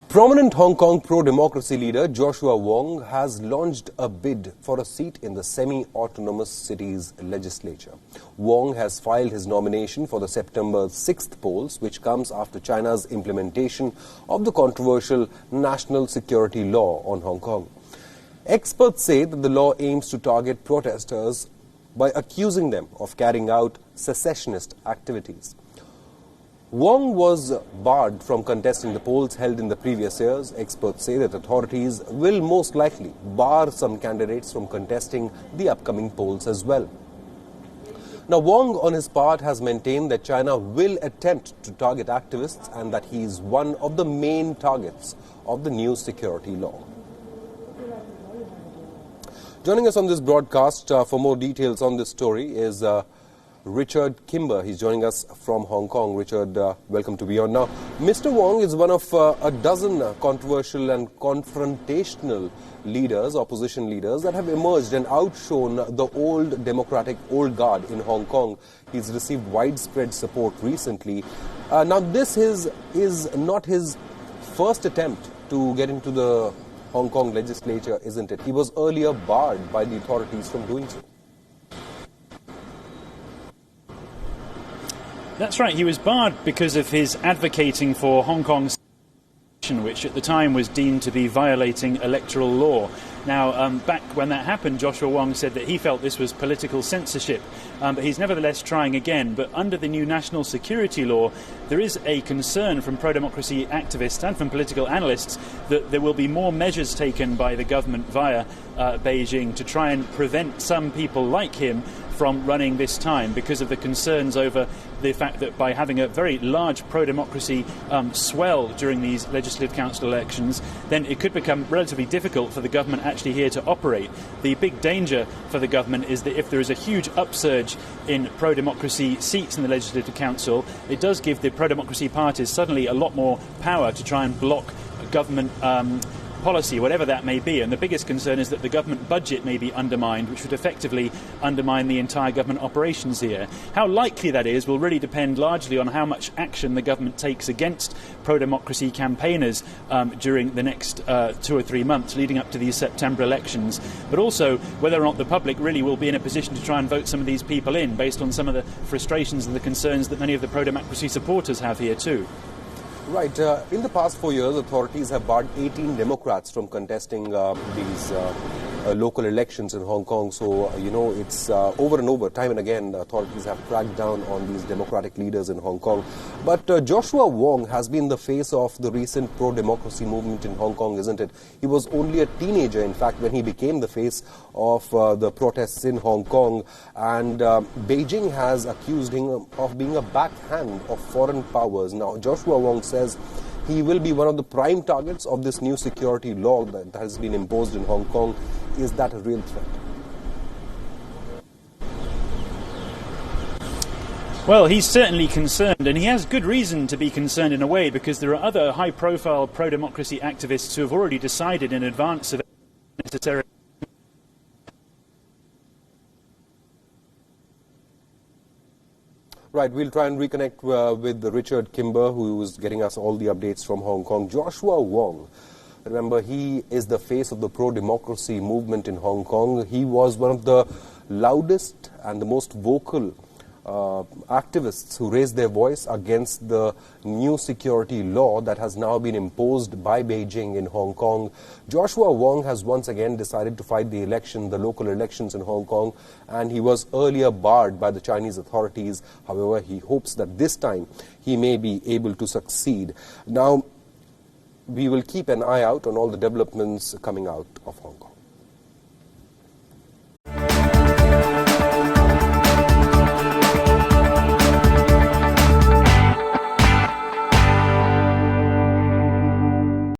Prominent Hong Kong pro-democracy leader Joshua Wong has launched a bid for a seat in the semi-autonomous city's legislature. Wong has filed his nomination for the September 6th polls, which comes after China's implementation of the controversial national security law on Hong Kong. Experts say that the law aims to target protesters by accusing them of carrying out secessionist activities. Wong was barred from contesting the polls held in the previous years. Experts say that authorities will most likely bar some candidates from contesting the upcoming polls as well. Now, Wong, on his part, has maintained that China will attempt to target activists and that he is one of the main targets of the new security law. Joining us on this broadcast for more details on this story is Richard Kimber. He's joining us from Hong Kong. Richard, welcome to WION. Now, Mr. Wong is one of a dozen controversial and confrontational leaders, opposition leaders, that have emerged and outshone the old democratic old guard in Hong Kong. He's received widespread support recently. Now, this is not his first attempt to get into the Hong Kong legislature, isn't it? He was earlier barred by the authorities from doing so. That's right, he was barred because of his advocating for Hong Kong's which at the time was deemed to be violating electoral law. Now, back when that happened, Joshua Wong said that he felt this was political censorship, but he's nevertheless trying again. But under the new national security law, there is a concern from pro-democracy activists and from political analysts that there will be more measures taken by the government via Beijing to try and prevent some people like him from running this time, because of the concerns over the fact that by having a very large pro-democracy swell during these legislative council elections, then it could become relatively difficult for the government actually here to operate. The big danger for the government is that if there is a huge upsurge in pro-democracy seats in the legislative council, it does give the pro-democracy parties suddenly a lot more power to try and block government policy, whatever that may be. And the biggest concern is that the government budget may be undermined, which would effectively undermine the entire government operations here. How likely that is will really depend largely on how much action the government takes against pro-democracy campaigners during the next 2 or 3 months leading up to these September elections, but also whether or not the public really will be in a position to try and vote some of these people in, based on some of the frustrations and the concerns that many of the pro-democracy supporters have here too. Right. In the past 4 years, authorities have barred 18 Democrats from contesting these local elections in Hong Kong. So, it's over and over, time and again, the authorities have cracked down on these democratic leaders in Hong Kong. But Joshua Wong has been the face of the recent pro-democracy movement in Hong Kong, isn't it? He was only a teenager, in fact, when he became the face of the protests in Hong Kong. And Beijing has accused him of being a backhand of foreign powers. Now, Joshua Wong says he will be one of the prime targets of this new security law that has been imposed in Hong Kong. Is that a real threat? Well, he's certainly concerned, and he has good reason to be concerned in a way, because there are other high-profile pro-democracy activists who have already decided in advance of necessary. Right, we'll try and reconnect with Richard Kimber, who is getting us all the updates from Hong Kong. Joshua Wong, remember, he is the face of the pro-democracy movement in Hong Kong. He was one of the loudest and the most vocal activists who raised their voice against the new security law that has now been imposed by Beijing in Hong Kong. Joshua Wong has once again decided to fight the local elections in Hong Kong, and he was earlier barred by the Chinese authorities. However, he hopes that this time he may be able to succeed. Now, we will keep an eye out on all the developments coming out of Hong Kong.